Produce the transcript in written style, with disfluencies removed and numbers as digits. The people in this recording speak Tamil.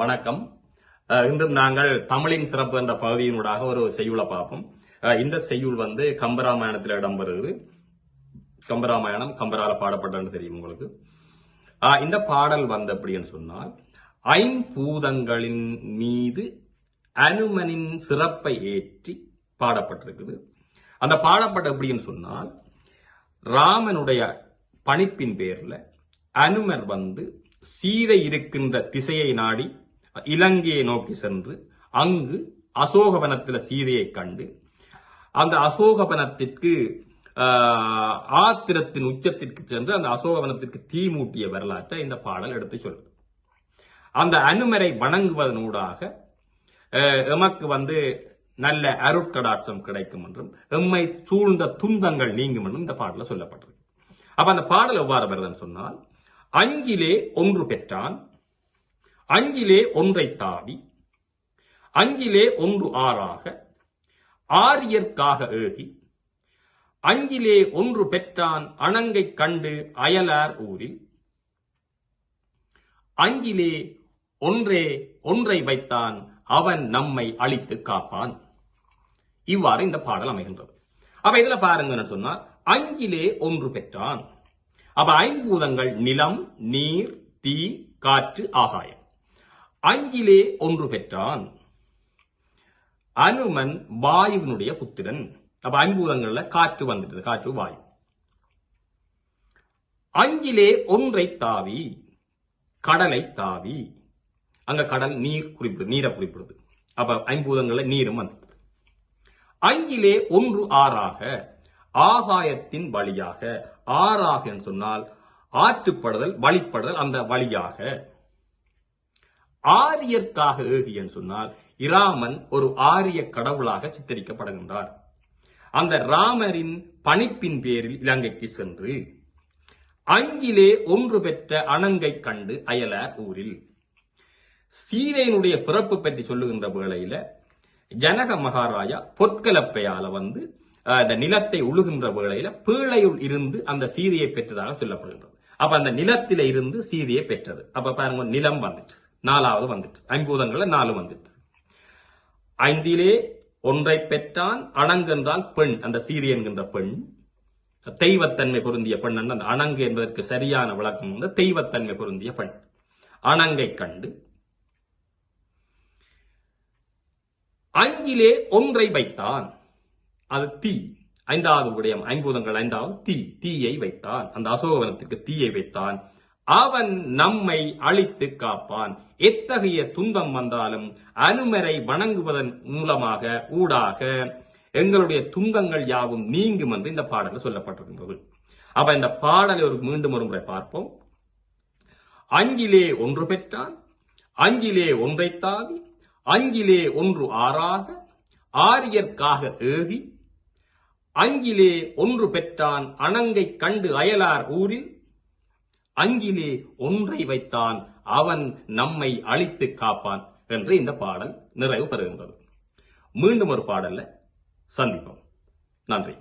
வணக்கம். இன்றும் நாங்கள் தமிழின் சிறப்பு என்ற பகுதியினூடாக ஒரு செய்யுளை பார்ப்போம். இந்த செய்யுள் கம்பராமாயணத்தில் இடம்பெறுகிறது. கம்பராமாயணம் கம்பரால பாடப்பட்டன்னு தெரியும் உங்களுக்கு. இந்த பாடல் எப்படின்னு சொன்னால், ஐம்பூதங்களின் மீது அனுமனின் சிறப்பை ஏற்றி பாடப்பட்டிருக்குது. அந்த பாடப்பட்ட எப்படின்னு சொன்னால், ராமனுடைய பணிப்பின் பேர்ல அனுமர் சீதை இருக்கின்ற திசையை நாடி இலங்கையை நோக்கி சென்று அங்கு அசோகவனத்தில் சீதையை கண்டு அந்த அசோகவனத்திற்கு ஆத்திரத்தின் உச்சத்திற்கு சென்று அந்த அசோகவனத்திற்கு தீ மூட்டிய வரலாற்றை இந்த பாடல் எடுத்து சொல்லுது. அந்த அனுமரை வணங்குவதனூடாக எமக்கு நல்ல அருட்கடாட்சம் கிடைக்கும் என்றும் எம்மை சூழ்ந்த துன்பங்கள் நீங்கும் என்றும் இந்த பாடல சொல்லப்பட்டிருக்கு. அப்ப அந்த பாடல் எவ்வாறு வருதுன்னு சொன்னால், அஞ்சிலே ஒன்று பெற்றான், அஞ்சிலே ஒன்றை தாவி, அஞ்சிலே ஒன்று ஆறாக, ஆரியற்காக ஏகி, அஞ்சிலே ஒன்று பெற்றான் அணங்கை கண்டு அயலார் ஊரில், அஞ்சிலே ஒன்றை வைத்தான் அவன் நம்மை அழித்து காப்பான். இவ்வாறு இந்த பாடல் அமைகின்றது. அப்ப இதுல பாருங்கன்னு சொன்னால், அஞ்சிலே ஒன்று பெற்றான். அப்ப ஐம்பூதங்கள் நிலம், நீர், தீ, காற்று, ஆகாயம். அஞ்சிலே ஒன்று பெற்றான். அனுமன் வாயுவினுடைய புத்திரன். அப்ப ஐம்பூதங்கள்ல காற்று வந்துட்டது, காற்று வாயு. அஞ்சிலே ஒன்றை தாவி, கடலை தாவி. அங்க கடல் நீர் குறிப்பிடுது, நீரை குறிப்பிடுது. அப்ப ஐம்பூதங்கள்ல நீரும் வந்தது. அஞ்சிலே ஒன்று ஆறாக, ஆகாயத்தின் வழியாக. ஆறாக சொன்னால் ஆற்றுப்படுதல், வழிப்படுதல், அந்த வழியாக. ஆரியற்காக ஏகியன் சொன்னால் இராமன் ஒரு ஆரிய கடவுளாக சித்தரிக்கப்படுகின்றார். அந்த ராமரின் பணிப்பின் பேரில் இலங்கைக்கு சென்று அஞ்சிலே ஒன்று பெற்ற அணங்கை கண்டு அயலார் ஊரில். சீதையினுடைய பிறப்பு பற்றி சொல்லுகின்ற வேளையில ஜனக மகாராஜா பொற்கலப்பையால அந்த நிலத்தை உழுகின்ற வேளையில பீழையுள் இருந்து அந்த சீதையை பெற்றதாக சொல்லப்படுகின்றது. அப்ப அந்த நிலத்தில இருந்து சீதையை பெற்றது. அப்ப பாருங்க, நிலம் வந்துட்டு, நாலாவது வந்துட்டு, ஐம்பூதங்கள்ல 4 வந்துட்டு. ஐந்திலே ஒன்றை பெற்றான். அணங்கு என்றால் பெண், அந்த சீதை என்கின்ற பெண் தெய்வத்தன்மை பொருந்திய பெண். அந்த அணங்கு என்பதற்கு சரியான விளக்கம் தெய்வத்தன்மை பொருந்திய பெண். அணங்கை கண்டு அஞ்சிலே ஒன்றை வைத்தான். அது தீ. ஐந்தாவது விடயம், ஐம்பூதங்கள் ஐந்தாவது தீ. தீயை வைத்தான், அந்த அசோகவனத்திற்கு தீயை வைத்தான். அவன் நம்மை அழித்து காப்பான். எத்தகைய துன்பம் வந்தாலும் அனுமரை வணங்குவதன் மூலமாக ஊடாக எங்களுடைய துன்பங்கள் யாவும் நீங்கும் என்று இந்த பாடலில் சொல்லப்பட்டிருக்கின்றது. அப்ப இந்த பாடலை மீண்டும் ஒரு முறை பார்ப்போம். அஞ்சிலே ஒன்று பெற்றான், அஞ்சிலே ஒன்றை தாவி, அஞ்சிலே ஒன்று ஆறாக, ஆரியற்காக ஏகி, அஞ்சிலே ஒன்று பெற்றான் அணங்கை கண்டு அயலார் ஊரில், அஞ்சிலே ஒன்றை வைத்தான் அவன் நம்மை அழித்து காப்பான் என்று இந்த பாடல் நிறைவு பெறுகின்றது. மீண்டும் ஒரு பாடல்ல சந்திப்போம். நன்றி.